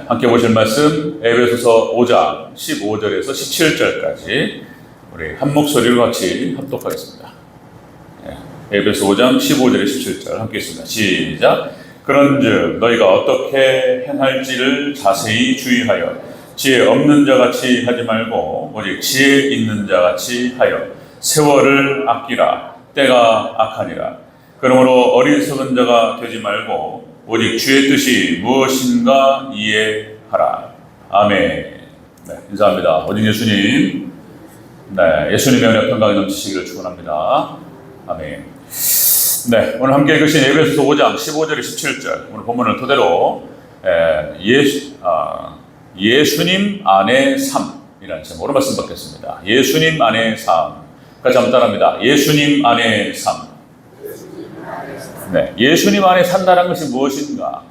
함께 보실 말씀 에베소서 5장 15절에서 17절까지 우리 한 목소리로 같이 합독하겠습니다. 에베소 5장 15절에 17절 함께 있습니다. 시작. 그런즉 너희가 어떻게 행할지를 자세히 주의하여 지혜 없는 자같이 하지 말고 오직 지혜 있는 자같이 하여 세월을 아끼라. 때가 악하니라. 그러므로 어리석은 자가 되지 말고 오직 주의 뜻이 무엇인가 이해하라. 아멘. 네, 인사합니다. 어린 예수님. 네, 예수님의 은혜 평강이 넘치시기를 축원합니다. 아멘. 네, 오늘 함께 읽으신 에베소서 5장 15절에 17절 오늘 본문을 토대로 예수님 안의 삶이라는 제목으로 말씀 받겠습니다. 예수님 안의 삶. 같이 한번 따라합니다. 예수님 안의 삶. 네, 예수님 안에 산다는 것이 무엇인가?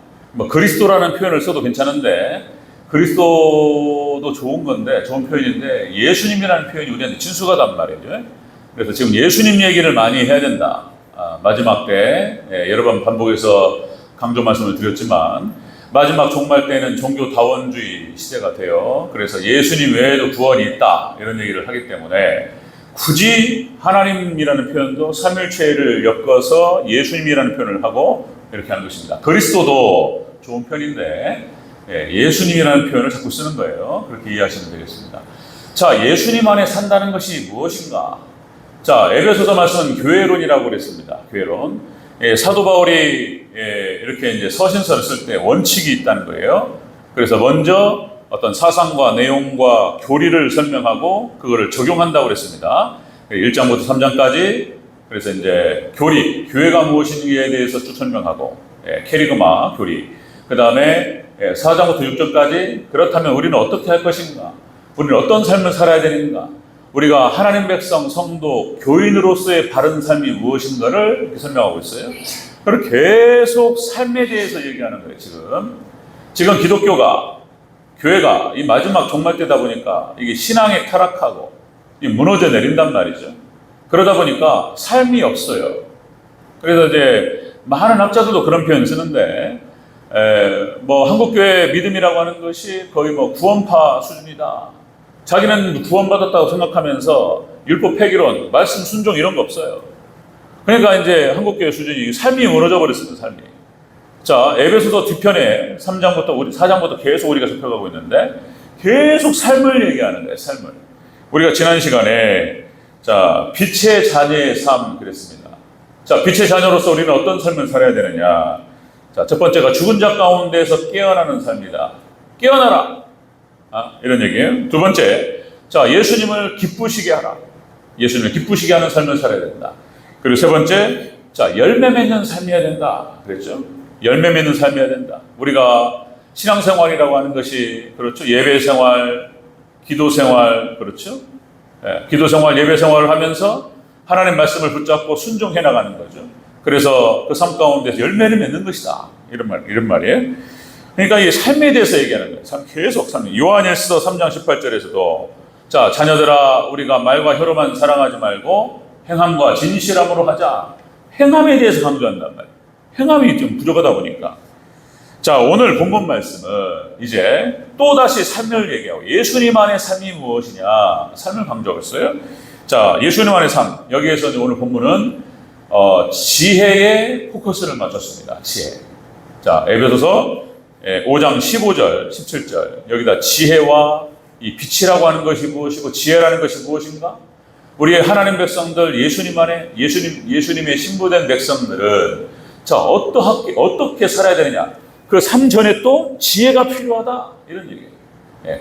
그리스도라는 표현을 써도 괜찮은데 그리스도도 좋은 건데 좋은 표현인데 예수님이라는 표현이 우리한테 친숙하단 말이죠. 그래서 지금 예수님 얘기를 많이 해야 된다. 마지막 때 여러 번 반복해서 강조 말씀을 드렸지만 마지막 종말 때는 종교다원주의 시대가 돼요. 그래서 예수님 외에도 구원이 있다 이런 얘기를 하기 때문에 굳이 하나님이라는 표현도 삼일체를 엮어서 예수님이라는 표현을 하고 이렇게 하는 것입니다. 그리스도도 좋은 편인데 예수님이라는 표현을 자꾸 쓰는 거예요. 그렇게 이해하시면 되겠습니다. 자, 예수님 안에 산다는 것이 무엇인가? 자, 에베소서 말씀은 교회론이라고 그랬습니다. 교회론. 사도 바울이 이렇게 이제 서신서를 쓸 때 원칙이 있다는 거예요. 그래서 먼저 어떤 사상과 내용과 교리를 설명하고 그거를 적용한다고 그랬습니다. 1장부터 3장까지 그래서 이제 교회가 무엇인지에 대해서 쭉 설명하고 캐리그마 교리. 그 다음에 4장부터 6장까지 그렇다면 우리는 어떻게 할 것인가? 우리는 어떤 삶을 살아야 되는가? 우리가 하나님 백성, 성도, 교인으로서의 바른 삶이 무엇인가를 이렇게 설명하고 있어요. 그리고 계속 삶에 대해서 얘기하는 거예요. 지금 교회가 이 마지막 종말 때다 보니까 이게 신앙에 타락하고 무너져 내린단 말이죠. 그러다 보니까 삶이 없어요. 그래서 이제 많은 학자들도 그런 표현 쓰는데 한국교회 믿음이라고 하는 것이 거의 구원파 수준이다. 자기는 구원받았다고 생각하면서 율법 폐기론, 말씀 순종 이런 거 없어요. 그러니까 이제 한국교회 수준이 삶이 무너져 버렸습니다. 삶이. 자, 에베소서 뒤편에 4장부터 계속 우리가 접해가고 있는데 계속 삶을 얘기하는 거예요. 삶을. 우리가 지난 시간에 자, 빛의 자녀의 삶 그랬습니다. 자, 빛의 자녀로서 우리는 어떤 삶을 살아야 되느냐? 자, 첫 번째가 죽은 자 가운데서 깨어나는 삶이다. 깨어나라. 이런 얘기예요. 두 번째, 자, 예수님을 기쁘시게 하라. 예수님을 기쁘시게 하는 삶을 살아야 된다. 그리고 세 번째, 자, 열매 맺는 삶이어야 된다. 그랬죠? 열매 맺는 삶이어야 된다. 우리가 신앙생활이라고 하는 것이 그렇죠. 예배생활, 기도생활, 그렇죠. 기도생활, 예배생활을 하면서 하나님 말씀을 붙잡고 순종해 나가는 거죠. 그래서 그 삶 가운데서 열매를 맺는 것이다. 이런 말이에요. 그러니까 이 삶에 대해서 얘기하는 거예요. 계속 삶. 요한일서 3장 18절에서도 자, 자녀들아 우리가 말과 혀로만 사랑하지 말고 행함과 진실함으로 하자. 행함에 대해서 강조한단 말이에요. 행함이 좀 부족하다 보니까. 자, 오늘 본문 말씀은 이제 또다시 삶을 얘기하고 예수님 안의 삶이 무엇이냐 삶을 강조하고 있어요. 자, 예수님 안의 삶. 여기에서 오늘 본문은 지혜에 포커스를 맞췄습니다. 지혜. 자, 에베소서 5장 15절, 17절 여기다 지혜와 이 빛이라고 하는 것이 무엇이고 지혜라는 것이 무엇인가? 우리의 하나님 백성들 예수님 안에 예수님의 신부된 백성들은 자, 어떻게 살아야 되느냐? 그 삶 전에 또 지혜가 필요하다. 이런 얘기예요.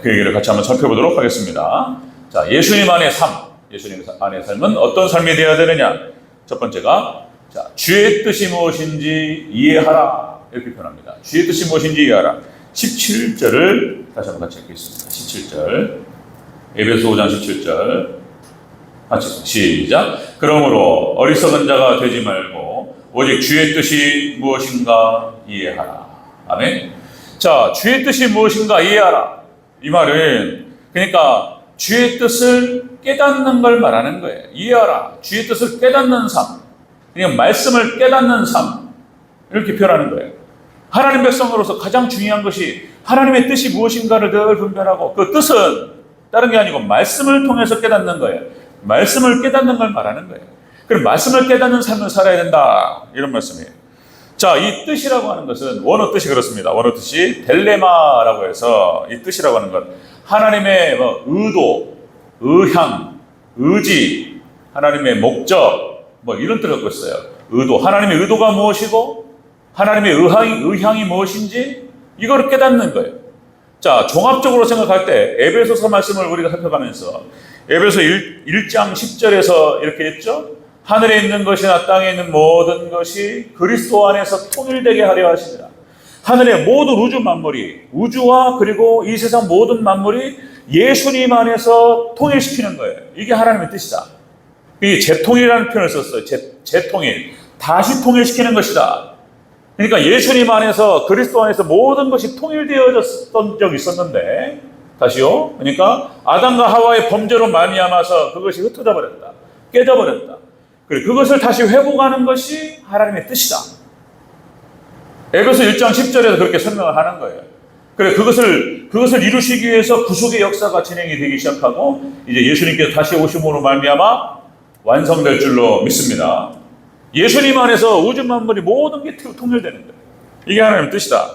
그 얘기를 같이 한번 살펴보도록 하겠습니다. 자, 예수님 안의 삶. 예수님 안의 삶은 어떤 삶이 되어야 되느냐? 첫 번째가 자, 주의 뜻이 무엇인지 이해하라. 이렇게 표현합니다. 주의 뜻이 무엇인지 이해하라. 17절을 다시 한번 같이 읽겠습니다. 17절. 에베소 5장 17절. 같이 시작. 그러므로 어리석은 자가 되지 말고 오직 주의 뜻이 무엇인가 이해하라. 아멘. 자, 주의 뜻이 무엇인가 이해하라. 이 말은 그러니까 주의 뜻을 깨닫는 걸 말하는 거예요. 이해하라. 주의 뜻을 깨닫는 삶. 그냥 말씀을 깨닫는 삶. 이렇게 표현하는 거예요. 하나님 백성으로서 가장 중요한 것이 하나님의 뜻이 무엇인가를 늘 분별하고, 그 뜻은 다른 게 아니고 말씀을 통해서 깨닫는 거예요. 말씀을 깨닫는 걸 말하는 거예요. 그럼 말씀을 깨닫는 삶을 살아야 된다, 이런 말씀이에요. 자, 이 뜻이라고 하는 것은 원어 뜻이 그렇습니다. 원어 뜻이 델레마라고 해서, 이 뜻이라고 하는 것, 하나님의 의도, 의향, 의지, 하나님의 목적, 이런 뜻을 갖고 있어요. 의도, 하나님의 의도가 무엇이고 하나님의 의향이 무엇인지 이걸 깨닫는 거예요. 자, 종합적으로 생각할 때 에베소서 말씀을 우리가 살펴가면서 에베소 1장 10절에서 이렇게 했죠. 하늘에 있는 것이나 땅에 있는 모든 것이 그리스도 안에서 통일되게 하려 하시니라. 하늘의 모든 우주 만물이, 우주와 그리고 이 세상 모든 만물이 예수님 안에서 통일시키는 거예요. 이게 하나님의 뜻이다. 이 재통일이라는 표현을 썼어요. 재통일. 다시 통일시키는 것이다. 그러니까 예수님 안에서, 그리스도 안에서 모든 것이 통일되어졌던 적이 있었는데, 다시요. 그러니까 아담과 하와의 범죄로 말미암아서 그것이 흩어져 버렸다. 깨져 버렸다. 그리고 그것을 다시 회복하는 것이 하나님의 뜻이다. 에베소 1장 10절에서 그렇게 설명을 하는 거예요. 그래, 그것을 이루시기 위해서 구속의 역사가 진행이 되기 시작하고, 이제 예수님께서 다시 오심으로 말미암아 완성될 줄로 믿습니다. 예수님 안에서 우주 만물이 모든 게 통일되는 거예요. 이게 하나님의 뜻이다.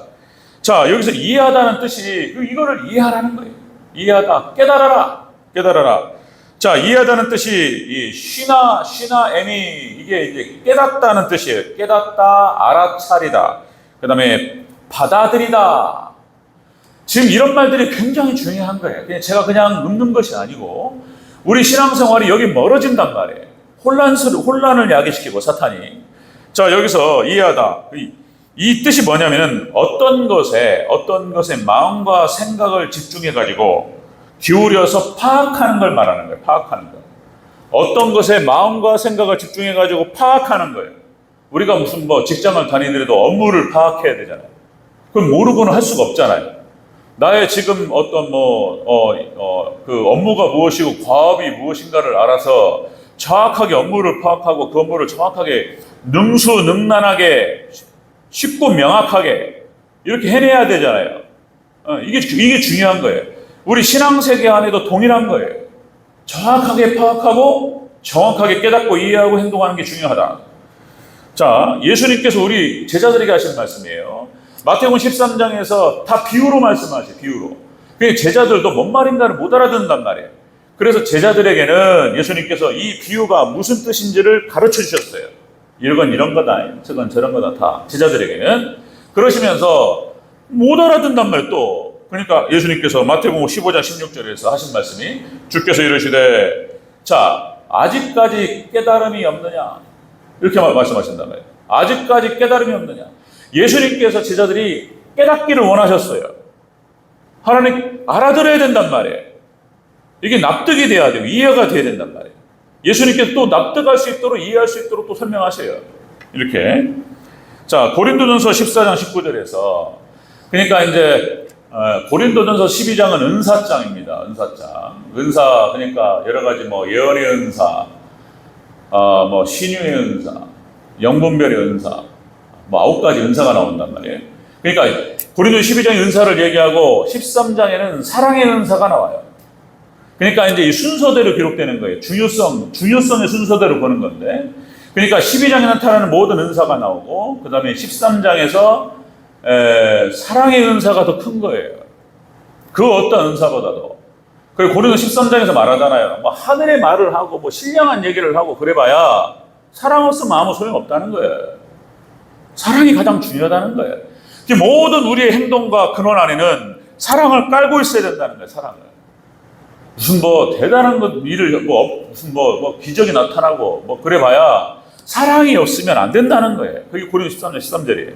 자, 여기서 이해하다는 뜻이 이거를 이해하라는 거예요. 이해하다, 깨달아라. 자, 이해하다는 뜻이 이 쉬나 에미, 이게 이제 깨닫다는 뜻이에요. 깨닫다, 알아차리다. 그다음에 받아들이다. 지금 이런 말들이 굉장히 중요한 거예요. 제가 그냥 읊는 것이 아니고 우리 신앙생활이 여기 멀어진단 말이에요. 혼란을 야기시키고 사탄이. 자, 여기서 이해하다. 이 뜻이 뭐냐면은 어떤 것에 마음과 생각을 집중해가지고 기울여서 파악하는 걸 말하는 거예요. 파악하는 거. 어떤 것에 마음과 생각을 집중해가지고 파악하는 거예요. 우리가 무슨 직장을 다니더라도 업무를 파악해야 되잖아요. 그럼 모르고는 할 수가 없잖아요. 나의 지금 어떤 그 업무가 무엇이고 과업이 무엇인가를 알아서 정확하게 업무를 파악하고 그 업무를 정확하게 능수능란하게 쉽고 명확하게 이렇게 해내야 되잖아요. 이게 중요한 거예요. 우리 신앙세계 안에도 동일한 거예요. 정확하게 파악하고 정확하게 깨닫고 이해하고 행동하는 게 중요하다. 자, 예수님께서 우리 제자들에게 하신 말씀이에요. 마태복음 13장에서 다 비유로 말씀하세요. 비유로. 그러니까 제자들도 뭔 말인가를 못 알아듣는단 말이에요. 그래서 제자들에게는 예수님께서 이 비유가 무슨 뜻인지를 가르쳐 주셨어요. 이건 이런 거다, 저건 저런 거다, 다 제자들에게는. 그러시면서 못 알아듣는단 말이에요. 또 그러니까 예수님께서 마태복음 15장 16절에서 하신 말씀이, 주께서 이르시되 자, 아직까지 깨달음이 없느냐, 이렇게 말씀하신단 말이에요. 아직까지 깨달음이 없느냐. 예수님께서 제자들이 깨닫기를 원하셨어요. 하나님 알아들어야 된단 말이에요. 이게 납득이 돼야 돼요. 이해가 돼야 된단 말이에요. 예수님께서 또 납득할 수 있도록, 이해할 수 있도록 또 설명하세요. 이렇게. 자, 고린도전서 14장 19절에서, 그러니까 이제 고린도전서 12장은 은사장입니다. 은사, 그러니까 여러 가지 예언의 은사, 신유의 은사, 영분별의 은사, 9가지 은사가 나온단 말이에요. 그러니까 고린도 12장의 은사를 얘기하고 13장에는 사랑의 은사가 나와요. 그러니까 이제 이 순서대로 기록되는 거예요. 중요성의 순서대로 보는 건데. 그러니까 12장에 나타나는 모든 은사가 나오고, 그 다음에 13장에서 사랑의 은사가 더 큰 거예요. 그 어떤 은사보다도. 그리고 고린도 13장에서 말하잖아요. 하늘의 말을 하고 신령한 얘기를 하고 그래봐야 사랑 없으면 아무 소용없다는 거예요. 사랑이 가장 중요하다는 거예요. 모든 우리의 행동과 근원 안에는 사랑을 깔고 있어야 된다는 거예요. 사랑을. 무슨 대단한 일을 무슨 기적이 나타나고 그래봐야 사랑이 없으면 안 된다는 거예요. 그게 고린도 13장 13절이에요.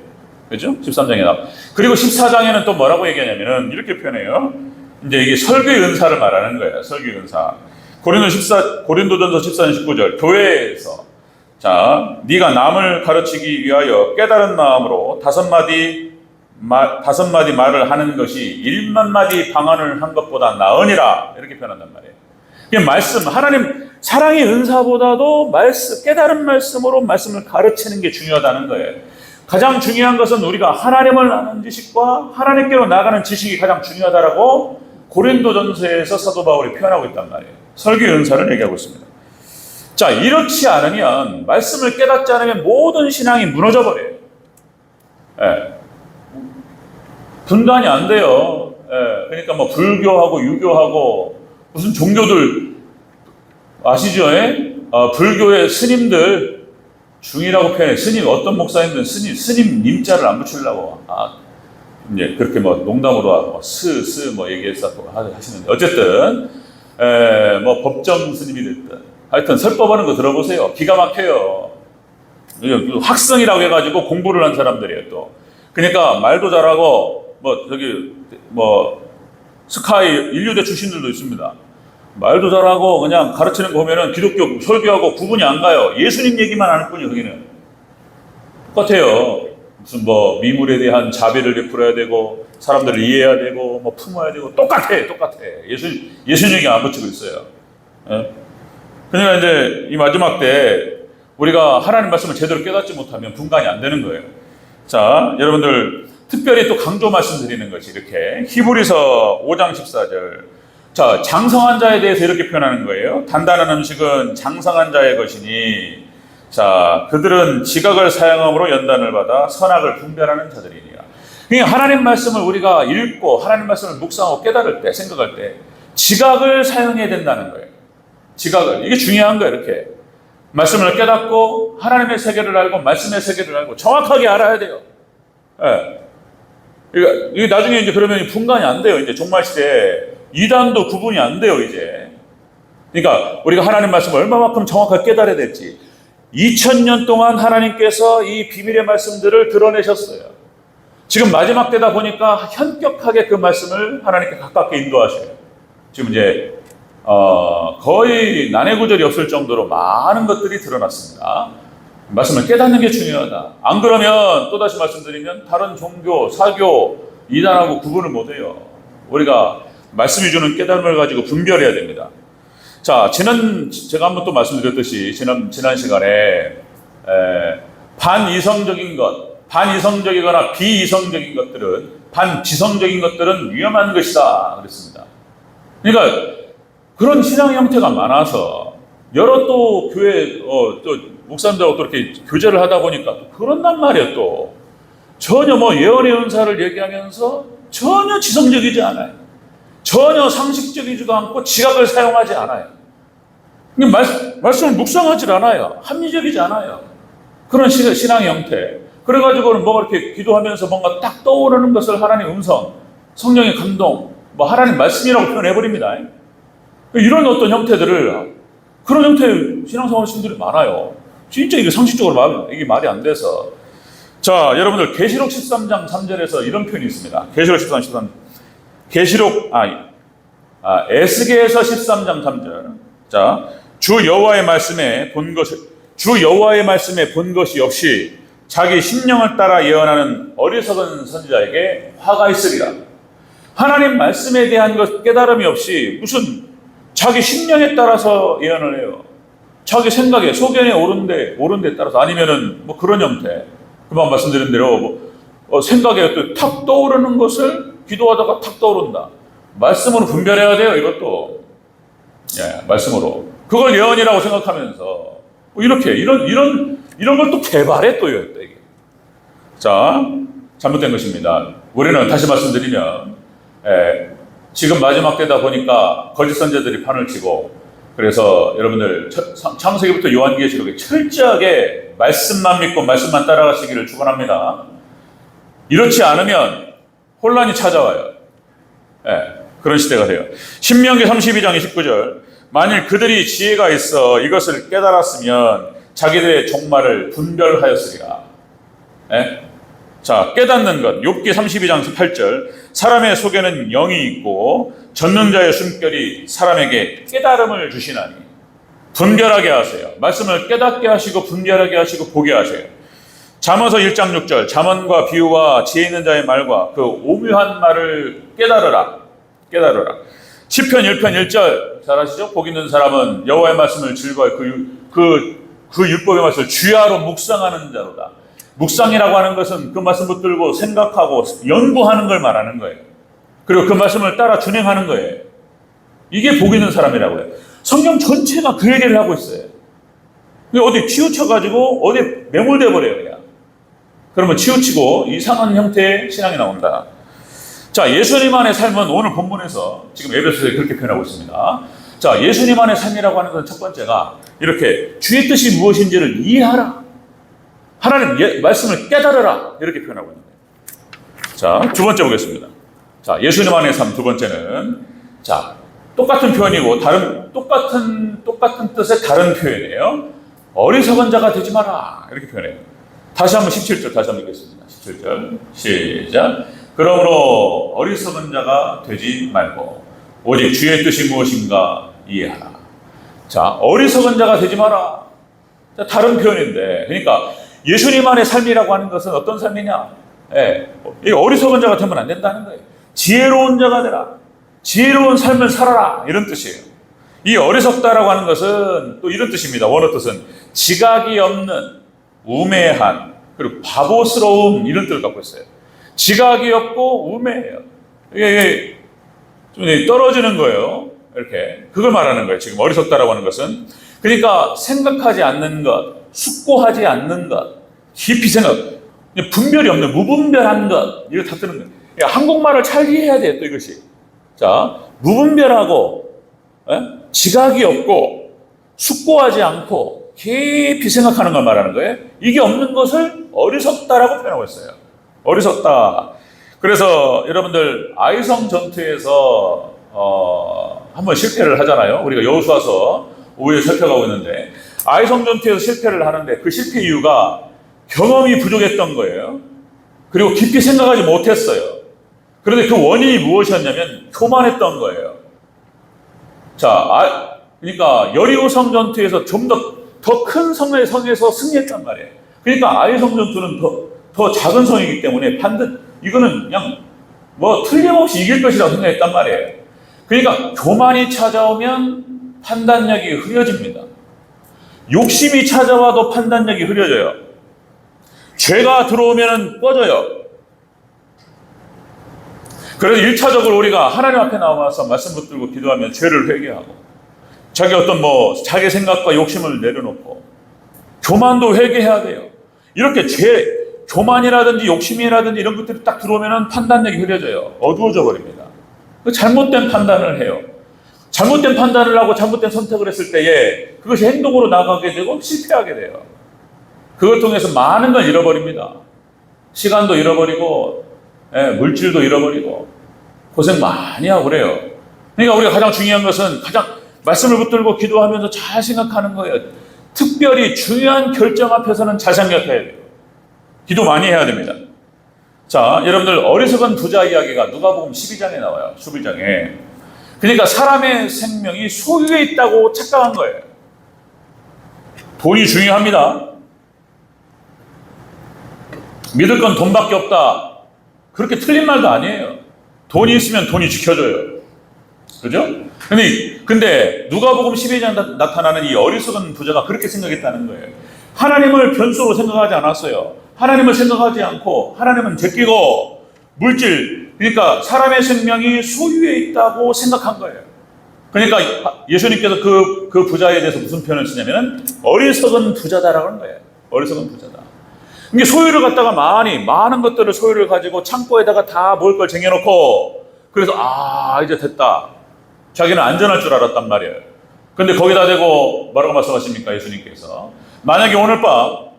그렇죠? 13장에 나와. 그리고 14장에는 또 뭐라고 얘기하냐면은 이렇게 표현해요. 이제 이게 설교의 은사를 말하는 거예요. 설교의 은사. 고린도전서 14장 19절. 교회에서 자, 네가 남을 가르치기 위하여 깨달은 마음으로 다섯 마디 말을 하는 것이 1만마디 방언을 한 것보다 나으니라, 이렇게 표현한단 말이에요. 이게 말씀, 하나님 사랑의 은사보다도 깨달은 말씀으로 말씀을 가르치는 게 중요하다는 거예요. 가장 중요한 것은 우리가 하나님을 아는 지식과 하나님께로 나가는 지식이 가장 중요하다라고 고린도전서에서 사도 바울이 표현하고 있단 말이에요. 설교의 은사를 얘기하고 있습니다. 자, 이렇지 않으면, 말씀을 깨닫지 않으면 모든 신앙이 무너져 버려요. 예. 분간이 안 돼요. 예. 그러니까 뭐 불교하고 유교하고 무슨 종교들 아시죠? 예? 불교의 스님들 중이라고 표현해. 스님, 어떤 목사님들은 스님 님자를 안 붙이려고 이제 그렇게 뭐 농담으로 뭐 얘기해서 하시는데, 어쨌든 뭐 법정 스님이 됐든 하여튼 설법하는 거 들어보세요. 기가 막혀요. 학성이라고 해가지고 공부를 한 사람들이에요. 또 그러니까 말도 잘하고 뭐 스카이 인류대 출신들도 있습니다. 말도 잘하고 그냥 가르치는 거 보면은 기독교 설교하고 구분이 안 가요. 예수님 얘기만 할 뿐이에요. 거기는 똑같아요. 무슨 뭐 미물에 대한 자비를 베풀어야 되고 사람들을 이해해야 되고 뭐 품어야 되고 똑같아. 예수님 얘기 안 붙이고 있어요. 예? 그러니까 이제 이 마지막 때 우리가 하나님 말씀을 제대로 깨닫지 못하면 분간이 안 되는 거예요. 자, 여러분들 특별히 또 강조 말씀드리는 것이 이렇게 히브리서 5장 14절. 자, 장성한 자에 대해서 이렇게 표현하는 거예요. 단단한 음식은 장성한 자의 것이니, 자, 그들은 지각을 사용함으로 연단을 받아 선악을 분별하는 자들이니라. 그러니까 하나님 말씀을 우리가 읽고 하나님 말씀을 묵상하고 깨달을 때, 생각할 때 지각을 사용해야 된다는 거예요. 지각을. 이게 중요한 거예요. 이렇게 말씀을 깨닫고 하나님의 세계를 알고 말씀의 세계를 알고 정확하게 알아야 돼요. 예. 이게 나중에 이제 그러면 분간이 안 돼요. 이제 종말 시대에 이단도 구분이 안 돼요. 이제. 그러니까 우리가 하나님 말씀을 얼마만큼 정확하게 깨달아야 될지 2000년 동안 하나님께서 이 비밀의 말씀들을 드러내셨어요. 지금 마지막 때다 보니까 현격하게 그 말씀을 하나님께 가깝게 인도하셔요. 지금 이제 거의 난해구절이 없을 정도로 많은 것들이 드러났습니다. 말씀을 깨닫는 게 중요하다. 안 그러면 또다시 말씀드리면 다른 종교, 사교, 이단하고 구분을 못해요. 우리가 말씀이 주는 깨달음을 가지고 분별해야 됩니다. 자, 제가 한번 또 말씀드렸듯이 지난 시간에 반이성적인 것, 반이성적이거나 비이성적인 것들은, 반지성적인 것들은 위험한 것이다 그랬습니다. 그러니까 그런 신앙 형태가 많아서 여러 또 교회 또 목사님들하고 또 이렇게 교제를 하다 보니까 또 그런단 말이에요. 또 전혀 뭐 예언의 은사를 얘기하면서 전혀 지성적이지 않아요. 전혀 상식적이지도 않고 지각을 사용하지 않아요. 말씀을 묵상하지 않아요. 합리적이지 않아요. 그런 신앙의 형태. 그래가지고는 뭐가 이렇게 기도하면서 뭔가 딱 떠오르는 것을 하나님 음성, 성령의 감동, 뭐 하나님 말씀이라고 표현해버립니다. 이런 어떤 형태들을, 그런 형태의 신앙생활 신들이 많아요. 진짜 이게 상식적으로 이게 말이 안 돼서. 자, 여러분들 계시록 13장 3절에서 이런 표현이 있습니다. 계시록 13장 13장. 에스겔서 13장 3절. 자, 주 여호와의 말씀에 본 것이 없이 자기 심령을 따라 예언하는 어리석은 선지자에게 화가 있으리라. 하나님 말씀에 대한 깨달음이 없이 무슨 자기 심령에 따라서 예언을 해요. 자기 생각에, 소견에 옳은 데 따라서, 아니면은 뭐 그런 형태. 금방 말씀드린 대로 생각에 또 탁 떠오르는 것을 기도하다가 탁 떠오른다. 말씀으로 분별해야 돼요, 이것도. 예, 말씀으로. 그걸 예언이라고 생각하면서 이렇게 이런 걸 또 개발해 또 이게. 자, 잘못된 것입니다. 우리는 다시 말씀드리면 지금 마지막 때다 보니까 거짓 선지자들이 판을 치고, 그래서 여러분들 창세기부터 요한계시록에 철저하게 말씀만 믿고 말씀만 따라가시기를 축원합니다. 이렇지 않으면 혼란이 찾아와요. 그런 시대가 돼요. 신명기 32장 29절. 만일 그들이 지혜가 있어 이것을 깨달았으면 자기들의 종말을 분별하였으리라. 자, 깨닫는 것. 욥기 32장 8절. 사람의 속에는 영이 있고 전능자의 숨결이 사람에게 깨달음을 주시나니. 분별하게 하세요. 말씀을 깨닫게 하시고 분별하게 하시고 보게 하세요. 잠언서 1장 6절. 잠언과 비유와 지혜 있는 자의 말과 그 오묘한 말을 깨달으라. 시편 1편 1절 잘 아시죠? 복 있는 사람은 여호와의 말씀을 즐거워해 그 율법의 말씀을 주야로 묵상하는 자로다. 묵상이라고 하는 것은 그 말씀 붙들고 생각하고 연구하는 걸 말하는 거예요. 그리고 그 말씀을 따라 준행하는 거예요. 이게 복 있는 사람이라고 해요. 성경 전체가 그 얘기를 하고 있어요. 어디 치우쳐가지고 어디 매몰돼 버려요, 그냥. 그러면 치우치고 이상한 형태의 신앙이 나온다. 자, 예수님 안의 삶은 오늘 본문에서 지금 에베소서에 그렇게 표현하고 있습니다. 자, 예수님 안의 삶이라고 하는 건 첫 번째가 이렇게 주의 뜻이 무엇인지를 이해하라. 하나님 말씀을 깨달으라. 이렇게 표현하고 있는 거예요. 자, 두 번째 보겠습니다. 자, 예수님 안의 삶 두 번째는 자, 똑같은 표현이고 똑같은 뜻의 다른 표현이에요. 어리석은 자가 되지 마라. 이렇게 표현해요. 다시 한번 17절 다시 한번 읽겠습니다. 17절 시작. 그러므로 어리석은 자가 되지 말고 오직 주의 뜻이 무엇인가 이해하라. 자, 어리석은 자가 되지 마라. 자, 다른 표현인데, 그러니까 예수님 안의 삶이라고 하는 것은 어떤 삶이냐? 이 어리석은 자가 되면 안 된다는 거예요. 지혜로운 자가 되라. 지혜로운 삶을 살아라. 이런 뜻이에요. 이 어리석다라고 하는 것은 또 이런 뜻입니다. 원어 뜻은 지각이 없는, 우매한, 그리고 바보스러움 이런 뜻을 갖고 있어요. 지각이 없고 우매해요. 이게 좀 떨어지는 거예요. 이렇게 그걸 말하는 거예요. 지금 어리석다라고 하는 것은 그러니까 생각하지 않는 것, 숙고하지 않는 것, 깊이 생각, 분별이 없는 무분별한 것 이거 다 뜨는 거예요. 그러니까 한국말을 잘 이해해야 돼요. 또 이것이 자 무분별하고 지각이 없고 숙고하지 않고 깊이 생각하는 걸 말하는 거예요. 이게 없는 것을 어리석다라고 표현하고 있어요. 어리석다. 그래서 여러분들 아이성 전투에서 한번 실패를 하잖아요. 우리가 여호수아서 5회 살펴가고 있는데 아이성 전투에서 실패를 하는데 그 실패 이유가 경험이 부족했던 거예요. 그리고 깊이 생각하지 못했어요. 그런데 그 원인이 무엇이었냐면 교만했던 거예요. 자, 그러니까 여리고성 전투에서 좀 더 큰 성에서 승리했단 말이에요. 그러니까 아이성 전투는 더 작은 성이기 때문에 이거는 그냥 틀림없이 이길 것이라고 생각했단 말이에요. 그러니까 교만이 찾아오면 판단력이 흐려집니다. 욕심이 찾아와도 판단력이 흐려져요. 죄가 들어오면 꺼져요. 그래서 1차적으로 우리가 하나님 앞에 나와서 말씀 붙들고 기도하면 죄를 회개하고 자기 자기 생각과 욕심을 내려놓고 교만도 회개해야 돼요. 이렇게 교만이라든지 욕심이라든지 이런 것들이 딱 들어오면 판단력이 흐려져요. 어두워져 버립니다. 잘못된 판단을 해요. 잘못된 판단을 하고 잘못된 선택을 했을 때에 그것이 행동으로 나가게 되고 실패하게 돼요. 그걸 통해서 많은 걸 잃어버립니다. 시간도 잃어버리고 물질도 잃어버리고 고생 많이 하고 그래요. 그러니까 우리가 가장 중요한 것은 말씀을 붙들고 기도하면서 잘 생각하는 거예요. 특별히 중요한 결정 앞에서는 잘 생각해야 돼요. 기도 많이 해야 됩니다. 자, 여러분들 어리석은 부자 이야기가 누가복음 12장에 나와요. 11장에. 그러니까 사람의 생명이 소유에 있다고 착각한 거예요. 돈이 중요합니다. 믿을 건 돈밖에 없다. 그렇게 틀린 말도 아니에요. 돈이 있으면 돈이 지켜줘요. 그죠? 근데 누가복음 12장에 나타나는 이 어리석은 부자가 그렇게 생각했다는 거예요. 하나님을 변수로 생각하지 않았어요. 하나님을 생각하지 않고 하나님은 제끼고 물질, 그러니까 사람의 생명이 소유에 있다고 생각한 거예요. 그러니까 예수님께서 그 부자에 대해서 무슨 표현을 쓰냐면 어리석은 부자다라고 하는 거예요. 어리석은 부자다. 이게 소유를 갖다가 많은 것들을 소유를 가지고 창고에다가 다 먹을 걸 쟁여놓고 그래서 이제 됐다. 자기는 안전할 줄 알았단 말이에요. 근데 거기다 대고 뭐라고 말씀하십니까? 예수님께서 만약에 오늘 밤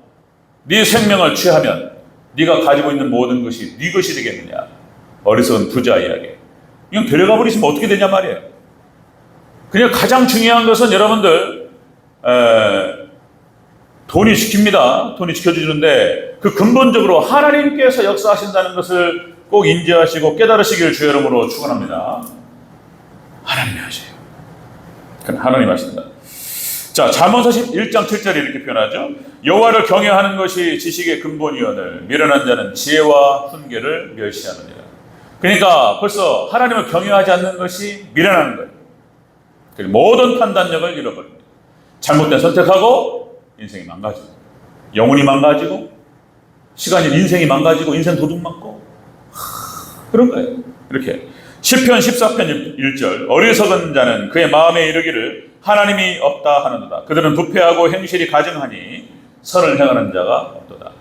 네 생명을 취하면 네가 가지고 있는 모든 것이 네 것이 되겠느냐. 어리석은 부자 이야기. 이건 데려가 버리시면 어떻게 되냐 말이에요. 그냥 가장 중요한 것은 여러분들 돈이 지킵니다. 돈이 지켜주는데 그 근본적으로 하나님께서 역사하신다는 것을 꼭 인지하시고 깨달으시기를 주의 이름으로 축원합니다. 하나님이 하세요. 하나님 하신다. 자, 잠언서 1장 7절에 이렇게 표현하죠. 여호와를 경외하는 것이 지식의 근본이오늘 미련한 자는 지혜와 훈계를 멸시하느니라. 그러니까 벌써 하나님을 경외하지 않는 것이 미련한 거예요. 모든 판단력을 잃어버립니다. 잘못된 선택하고 인생이 망가지고 영혼이 망가지고 시간이 인생이 망가지고 인생 도둑 맞고 그런 거예요. 이렇게 시편 14편 1절 어리석은 자는 그의 마음에 이르기를 하나님이 없다 하는도다. 그들은 부패하고 행실이 가증하니 선을 행하는 자가 없도다.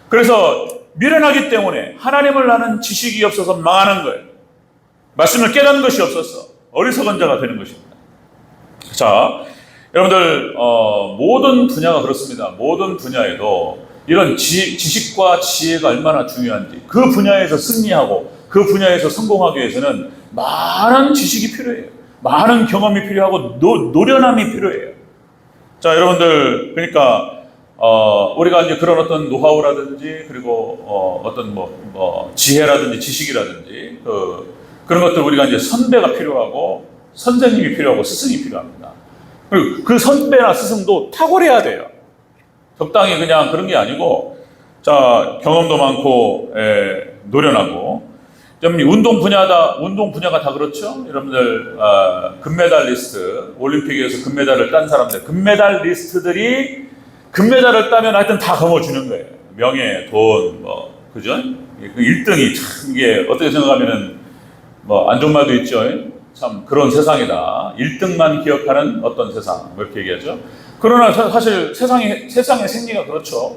그래서 미련하기 때문에 하나님을 아는 지식이 없어서 망하는 거예요. 말씀을 깨닫는 것이 없어서 어리석은 자가 되는 것입니다. 자, 여러분들 모든 분야가 그렇습니다. 모든 분야에도 이런 지식과 지혜가 얼마나 중요한지, 그 분야에서 승리하고 그 분야에서 성공하기 위해서는 많은 지식이 필요해요. 많은 경험이 필요하고 노련함이 필요해요. 자, 여러분들, 그러니까 우리가 이제 그런 어떤 노하우라든지 그리고 어떤 지혜라든지 지식이라든지 그런 것들 우리가 이제 선배가 필요하고 선생님이 필요하고 스승이 필요합니다. 그리고 그 선배나 스승도 탁월해야 돼요. 적당히 그냥 그런 게 아니고, 자, 경험도 많고, 노련하고, 운동 분야가 다 그렇죠? 여러분들, 금메달리스트, 올림픽에서 금메달을 딴 사람들, 금메달리스트들이 금메달을 따면 하여튼 다 거머쥐는 거예요. 명예, 돈, 그죠? 그 1등이 참, 이게 어떻게 생각하면은, 안 좋은 말도 있죠. 참, 그런 세상이다. 1등만 기억하는 어떤 세상, 이렇게 얘기하죠. 그러나 사실 세상의 생리가 그렇죠.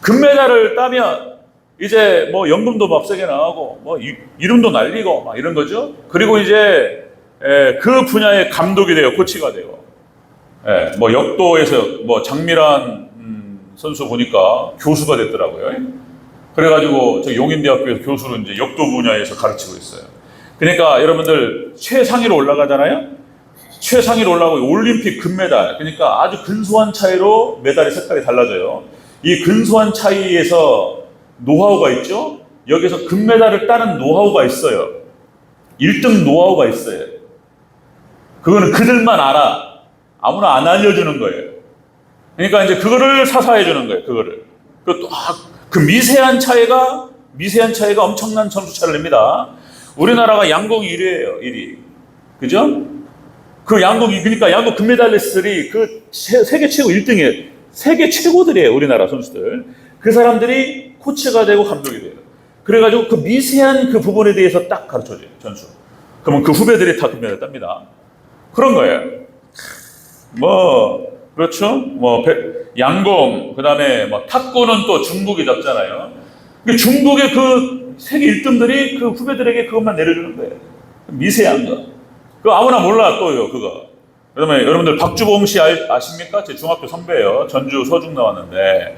금메달을 따면 이제 연금도 막 세게 나가고 이름도 날리고 막 이런 거죠. 그리고 이제 그 분야의 감독이 돼요. 코치가 되고. 역도에서 장미란 선수 보니까 교수가 됐더라고요. 그래가지고 저 용인대학교에서 교수로 이제 역도 분야에서 가르치고 있어요. 그러니까 여러분들 최상위로 올라가잖아요. 최상위로 올라가고 올림픽 금메달, 그러니까 아주 근소한 차이로 메달의 색깔이 달라져요. 이 근소한 차이에서 노하우가 있죠. 여기서 금메달을 따는 노하우가 있어요. 1등 노하우가 있어요. 그거는 그들만 알아. 아무나 안 알려주는 거예요. 그러니까 이제 그거를 사사해 주는 거예요. 그거를. 그 미세한 차이가 엄청난 점수차를 냅니다. 우리나라가 양궁 1위예요. 1위. 그죠? 그러니까 양궁 금메달리스트들이 그 세계 최고 1등이에요. 세계 최고들이에요, 우리나라 선수들. 그 사람들이 코치가 되고 감독이 돼요. 그래가지고 그 미세한 그 부분에 대해서 딱 가르쳐줘요, 전수. 그러면 그 후배들이 다 금메달 땁니다. 그런 거예요. 그렇죠? 양궁, 그 다음에 탁구는 또 중국이 잡잖아요. 중국의 그 세계 1등들이 그 후배들에게 그것만 내려주는 거예요. 미세한 거. 그거 아무나 몰라, 또요, 그거. 그 다음에 여러분들 박주봉 씨 아십니까? 제 중학교 선배예요. 전주 서중 나왔는데.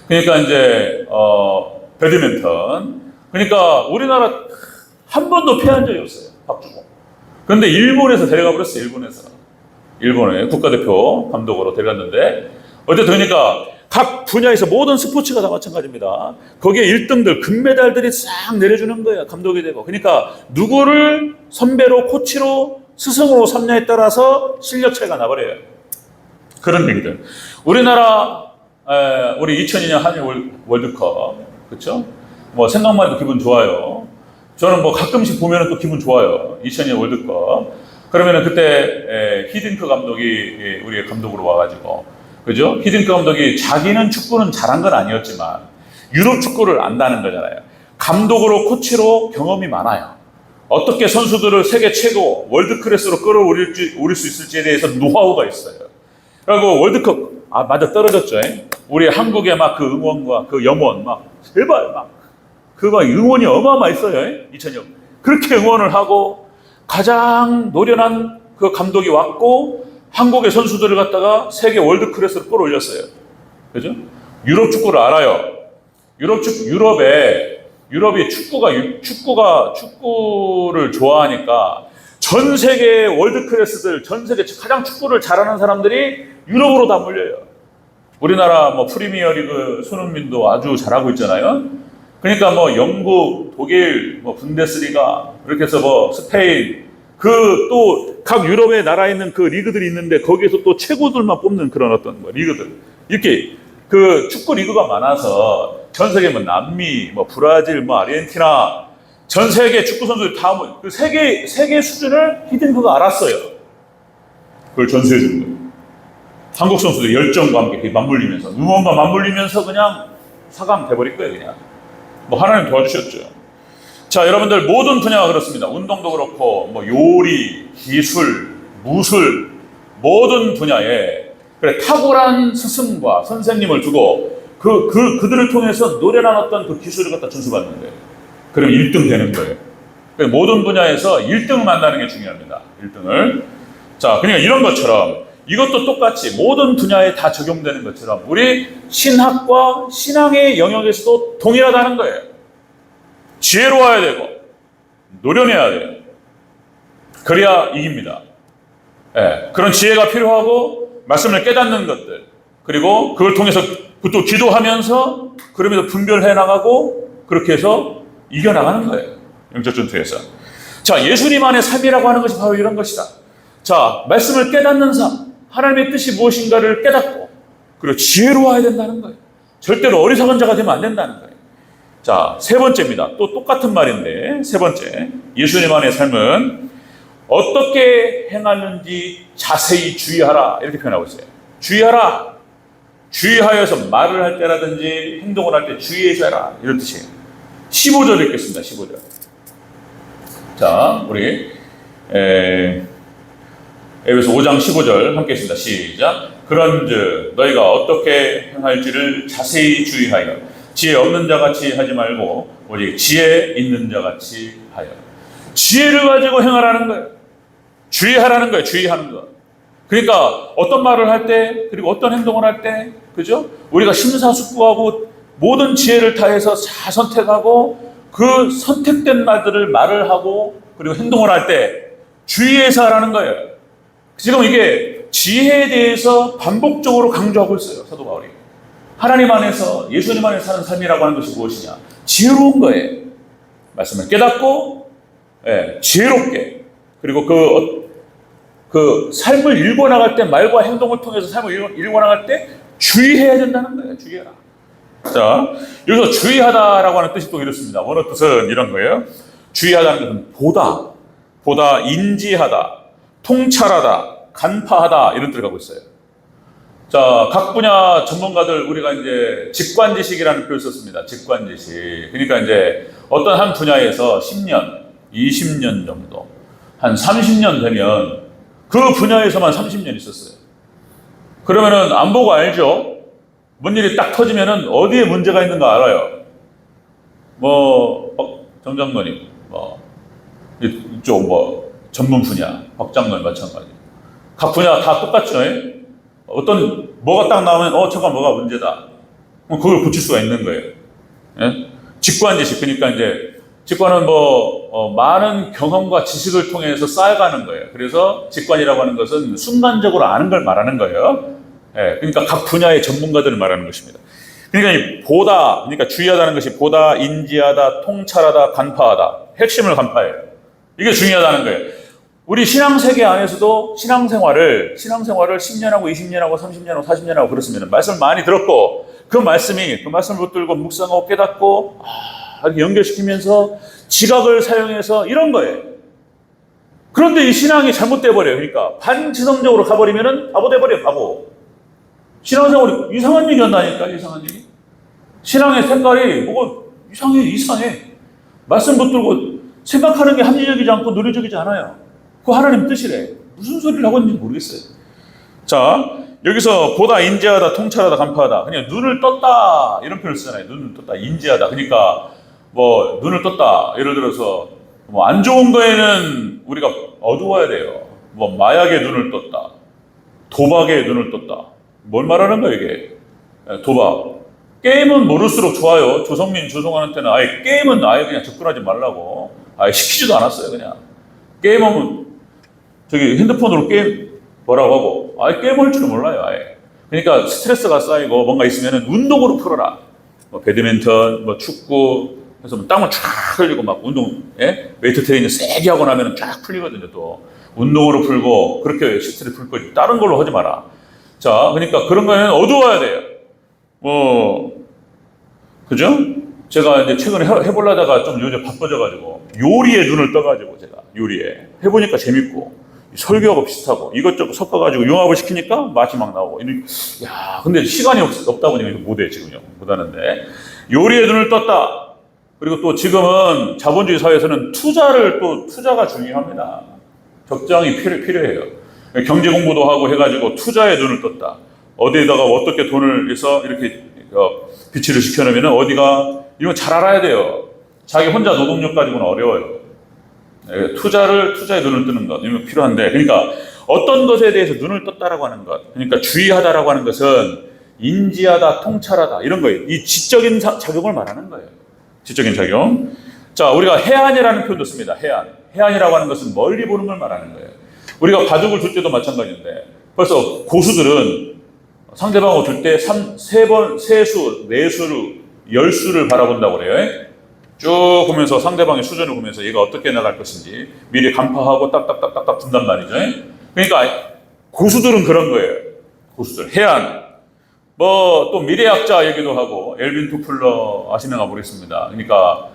그러니까 이제, 배드민턴. 그러니까 우리나라 한 번도 패한 적이 없어요. 박주봉. 그런데 일본에서 데려가 버렸어요, 일본에 국가대표 감독으로 데려갔는데. 어쨌든 그러니까 각 분야에서 모든 스포츠가 다 마찬가지입니다. 거기에 1등들, 금메달들이 싹 내려주는 거예요. 감독이 되고. 그러니까 누구를 선배로, 코치로, 스승으로 삼냐에 따라서 실력 차이가 나버려요. 그런 얘기들. 우리나라, 우리 2002년 한일 월드컵, 그렇죠? 생각만 해도 기분 좋아요. 저는 가끔씩 보면 또 기분 좋아요. 2002년 월드컵. 그러면은 그때 히딩크 감독이 우리의 감독으로 와가지고, 그죠? 히딩크 감독이 자기는 축구는 잘한 건 아니었지만 유럽 축구를 안다는 거잖아요. 감독으로 코치로 경험이 많아요. 어떻게 선수들을 세계 최고 월드 클래스로 끌어올릴 수 있을지에 대해서 노하우가 있어요. 그리고 월드컵 맞아 떨어졌죠. 우리 한국의 그 응원과 그 염원 제발 그 응원이 어마어마했어요. 2000년 그렇게 응원을 하고 가장 노련한 그 감독이 왔고 한국의 선수들을 갖다가 세계 월드 클래스로 끌어올렸어요. 그죠? 유럽 축구를 알아요. 유럽이 축구를 좋아하니까 전 세계 월드 클래스들, 전 세계 가장 축구를 잘하는 사람들이 유럽으로 다 몰려요. 우리나라 프리미어 리그 손흥민도 아주 잘하고 있잖아요. 그러니까 영국, 독일, 분데스리가, 이렇게 해서 스페인, 또 각 유럽의 나라에 있는 그 리그들이 있는데 거기에서 또 최고들만 뽑는 그런 어떤 리그들. 이렇게 그 축구 리그가 많아서 전 세계 남미, 브라질, 아르헨티나, 전 세계 축구 선수들 다 그 세계 수준을 히딩크가 알았어요. 그걸 전수해 준 거예요. 한국 선수들 열정과 함께 맞물리면서, 응원과 맞물리면서 그냥 4강 돼버릴 거예요, 그냥. 뭐 하나님 도와주셨죠. 자, 여러분들 모든 분야가 그렇습니다. 운동도 그렇고 뭐 요리, 기술, 무술 모든 분야에 그래 탁월한 스승과 선생님을 두고 그들을 통해서 노련한 어떤 그 기술을 갖다 전수받는 거예요. 그럼 1등 되는 거예요. 그러니까 모든 분야에서 1등을 만나는 게 중요합니다. 1등을. 자, 그러니까 이런 것처럼 이것도 똑같이 모든 분야에 다 적용되는 것처럼 우리 신학과 신앙의 영역에서도 동일하다는 거예요. 지혜로워야 되고 노련해야 돼요. 그래야 이깁니다. 예, 그런 지혜가 필요하고 말씀을 깨닫는 것들 그리고 그걸 통해서 또 기도하면서 그러면서 분별해 나가고 그렇게 해서 이겨나가는 거예요. 영적 전투에서. 자, 예수님 안의 삶이라고 하는 것이 바로 이런 것이다. 자, 말씀을 깨닫는 삶, 하나님의 뜻이 무엇인가를 깨닫고 그리고 지혜로워야 된다는 거예요. 절대로 어리석은 자가 되면 안 된다는 거예요. 자, 세 번째입니다. 또 똑같은 말인데 세 번째, 예수님 안의 삶은 어떻게 행하는지 자세히 주의하라 이렇게 표현하고 있어요. 주의하라. 주의하여서 말을 할 때라든지 행동을 할 때 주의해서 해라 이런 뜻이에요. 15절 읽겠습니다. 15절. 자, 우리 에베소 5장 15절 함께 했습니다. 시작. 그런즉 너희가 어떻게 행할지를 자세히 주의하여 지혜 없는 자같이 하지 말고 오직 지혜 있는 자같이 하여. 지혜를 가지고 행하라는 거예요. 주의하라는 거예요. 주의하는 거. 그러니까 어떤 말을 할 때 그리고 어떤 행동을 할 때 그죠? 우리가 심사숙고하고 모든 지혜를 다해서 잘 선택하고 그 선택된 말을 하고 그리고 행동을 할 때 주의해서 하라는 거예요. 지금 이게 지혜에 대해서 반복적으로 강조하고 있어요. 사도 바울이. 하나님 안에서 예수님 안에 사는 삶이라고 하는 것이 무엇이냐? 지혜로운 거예요. 말씀을 깨닫고 지혜롭게 그리고 그 삶을 읽어나갈 때 말과 행동을 통해서 삶을 읽어나갈 때 주의해야 된다는 거예요. 주의해라. 자, 여기서 주의하다라고 하는 뜻이 또 이렇습니다. 원어 뜻은 이런 거예요. 주의하다는 것은 보다 인지하다, 통찰하다, 간파하다 이런 뜻을 갖고 있어요. 자, 각 분야 전문가들 우리가 이제 직관지식이라는 표현을 썼습니다. 직관지식. 그러니까 이제 어떤 한 분야에서 10년, 20년 정도, 한 30년 되면 그 분야에서만 30년 있었어요. 그러면은 안 보고 알죠? 뭔 일이 딱 터지면은 어디에 문제가 있는가 알아요. 정 장로님, 이쪽 전문 분야, 박 장로님 마찬가지. 각 분야 다 똑같죠? 뭐가 딱 나오면, 저건 뭐가 문제다. 그럼 그걸 고칠 수가 있는 거예요. 예? 직관지식. 그러니까 이제, 직관은 많은 경험과 지식을 통해서 쌓여가는 거예요. 그래서 직관이라고 하는 것은 순간적으로 아는 걸 말하는 거예요. 예, 그러니까 각 분야의 전문가들을 말하는 것입니다. 그러니까 그러니까 주의하다는 것이 보다, 인지하다, 통찰하다, 간파하다. 핵심을 간파해요. 이게 중요하다는 거예요. 우리 신앙세계 안에서도 신앙생활을 10년하고 20년하고 30년하고 40년하고 그렇습니다. 말씀을 많이 들었고 그 말씀을 붙들고 묵상하고 깨닫고 이렇게 연결시키면서 지각을 사용해서 이런 거예요. 그런데 이 신앙이 잘못돼 버려요. 그러니까 반지성적으로 가버리면은 바보 돼버려요. 바보. 신앙생활이 이상한 얘기 한다니까. 이상한 얘기. 신앙의 색깔이 뭐가 이상해. 말씀 붙들고 생각하는 게 합리적이지 않고 논리적이지 않아요. 그거 하나님 뜻이래. 무슨 소리를 하고 있는지 모르겠어요. 자, 여기서 보다, 인지하다, 통찰하다, 간파하다. 그냥 눈을 떴다 이런 표현을 쓰잖아요. 눈을 떴다, 인지하다. 그러니까 눈을 떴다. 예를 들어서 안 좋은 거에는 우리가 어두워야 돼요. 마약에 눈을 떴다, 도박에 눈을 떴다. 뭘 말하는 거예요 이게? 도박. 게임은 모를수록 좋아요. 조성민, 조성환한테는 아예 게임은 아예 그냥 접근하지 말라고 아예 시키지도 않았어요. 그냥 게임하면 핸드폰으로 게임 뭐라고 하고 아예 게임할 줄은 몰라요. 아예. 그러니까 스트레스가 쌓이고 뭔가 있으면 운동으로 풀어라. 배드민턴, 축구 해서 땀을 쫙 흘리고 막 웨이트 트레이닝 세게 하고 나면 쫙 풀리거든요. 또 운동으로 풀고 그렇게 스트레스 풀 거지. 다른 걸로 하지 마라. 자, 그러니까 그런 거는 어두워야 돼요. 그죠? 제가 이제 최근에 해보려다가 좀 요즘 바빠져가지고 요리에 눈을 떠가지고 제가 요리에 해보니까 재밌고 설교하고 비슷하고 이것저것 섞어가지고 융합을 시키니까 맛이 막 나오고. 근데 시간이 없다 보니까 못해 지금요. 못하는데 요리에 눈을 떴다. 그리고 또 지금은 자본주의 사회에서는 투자가 중요합니다. 적정히 필요해요. 경제 공부도 하고 해가지고 투자에 눈을 떴다. 어디에다가 어떻게 돈을 해서 이렇게 비치를 시켜놓으면 어디가, 이런 거 잘 알아야 돼요. 자기 혼자 노동력 가지고는 어려워요. 투자에 눈을 뜨는 것, 이런 거 필요한데, 그러니까 어떤 것에 대해서 눈을 떴다라고 하는 것, 그러니까 주의하다라고 하는 것은 인지하다, 통찰하다, 이런 거예요. 이 지적인 작용을 말하는 거예요. 지적인 작용. 자, 우리가 해안이라는 표현도 씁니다. 해안이라고 하는 것은 멀리 보는 걸 말하는 거예요. 우리가 바둑을 둘 때도 마찬가지인데, 벌써 고수들은 상대방을 둘 때 세수, 네수를, 열수를 바라본다고 그래요. 쭉 보면서 상대방의 수준을 보면서 얘가 어떻게 나갈 것인지 미리 간파하고 딱딱딱딱딱 둔단 말이죠. 그러니까 고수들은 그런 거예요. 고수들. 해안. 또 미래학자 얘기도 하고, 엘빈 토플러 아시는가 모르겠습니다. 그러니까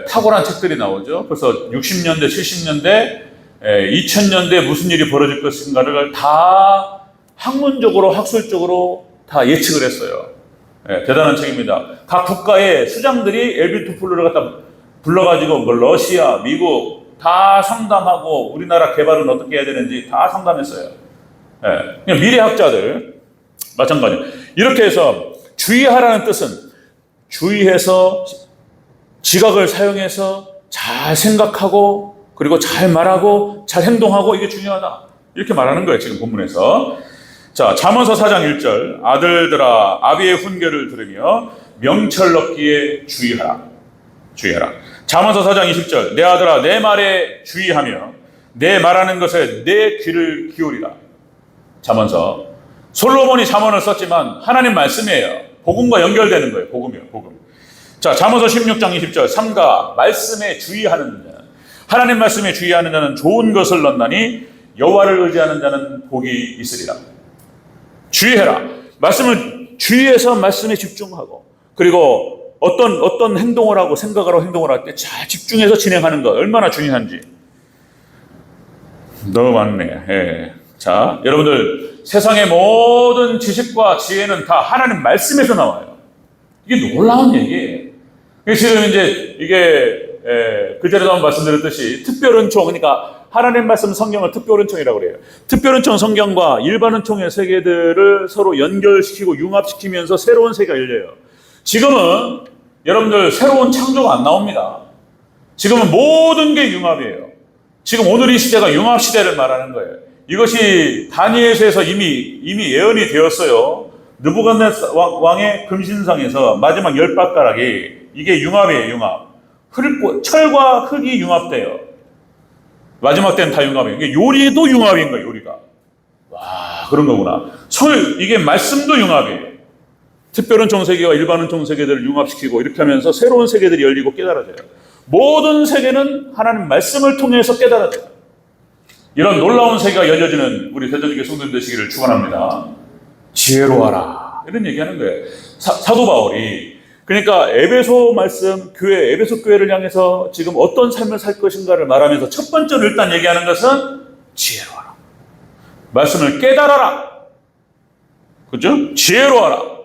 탁월한 책들이 나오죠. 벌써 60년대, 70년대, 2000년대 무슨 일이 벌어질 것인가를 다 학문적으로, 학술적으로 다 예측을 했어요. 대단한 책입니다. 각 국가의 수장들이 엘빈 토플러를 갖다 불러가지고 러시아, 미국 다 상담하고 우리나라 개발은 어떻게 해야 되는지 다 상담했어요. 그냥 미래학자들 마찬가지. 이렇게 해서 주의하라는 뜻은 주의해서 지각을 사용해서 잘 생각하고 그리고 잘 말하고 잘 행동하고, 이게 중요하다. 이렇게 말하는 거예요, 지금 본문에서. 자, 잠언서 4장 1절. 아들들아, 아비의 훈계를 들으며 명철 얻기에 주의하라. 잠언서 4장 20절. 내 아들아, 내 말에 주의하며 내 말하는 것에 내 귀를 기울이라. 잠언서. 솔로몬이 잠언을 썼지만 하나님 말씀이에요. 복음과 연결되는 거예요. 복음이요, 복음. 자, 잠언서 16장 20절. 삼가 말씀에 주의하는 자는, 하나님 말씀에 주의하는 자는 좋은 것을 얻나니 여호와를 의지하는 자는 복이 있으리라. 주의해라. 말씀을 주의해서 말씀에 집중하고, 그리고 어떤 행동을 하고 생각을 하고 행동을 할 때 잘 집중해서 진행하는 것 얼마나 중요한지. 너무 많네. 자, 여러분들, 세상의 모든 지식과 지혜는 다 하나님 말씀에서 나와요. 이게 놀라운 얘기예요. 지금 이제 이게 그 전에도 한번 말씀드렸듯이 특별은총, 그러니까 하나님 말씀 성경을 특별은총이라고 그래요. 특별은총 성경과 일반은총의 세계들을 서로 연결시키고 융합시키면서 새로운 세계가 열려요. 지금은 여러분들 새로운 창조가 안 나옵니다. 지금은 모든 게 융합이에요. 지금 오늘 이 시대가 융합 시대를 말하는 거예요. 이것이 다니엘서에서 이미 예언이 되었어요. 느부갓네살 왕의 금신상에서 마지막 10발가락이 이게 융합이에요, 융합. 철과 흙이 융합돼요. 마지막 때는 다 융합이에요. 이게 요리도 융합인 거예요, 요리가. 와, 그런 거구나. 이게 말씀도 융합이에요. 특별은총 세계와 일반은총 세계들을 융합시키고 이렇게 하면서 새로운 세계들이 열리고 깨달아져요. 모든 세계는 하나님 말씀을 통해서 깨달아져요. 이런 놀라운 세계가 열려지는 우리 대전교회 성도들 되시기를 축원합니다. 지혜로워라. 이런 얘기하는 거예요. 사도 바울이. 그러니까 에베소 말씀, 에베소 교회를 향해서 지금 어떤 삶을 살 것인가를 말하면서 첫 번째로 일단 얘기하는 것은 지혜로워라. 말씀을 깨달아라. 그죠? 지혜로워라.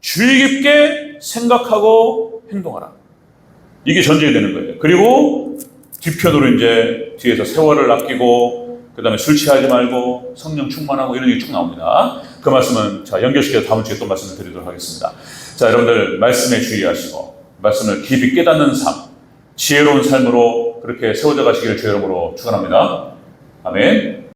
주의 깊게 생각하고 행동하라. 이게 전제가 되는 거예요. 그리고 뒤편으로 이제 뒤에서 세월을 아끼고, 그 다음에 술 취하지 말고 성령 충만하고 이런 얘기 쭉 나옵니다. 그 말씀은 자 연결시켜서 다음 주에 또 말씀을 드리도록 하겠습니다. 자, 여러분들 말씀에 주의하시고 말씀을 깊이 깨닫는 삶, 지혜로운 삶으로 그렇게 세워져 가시기를 주의 이름으로 축원합니다. 아멘.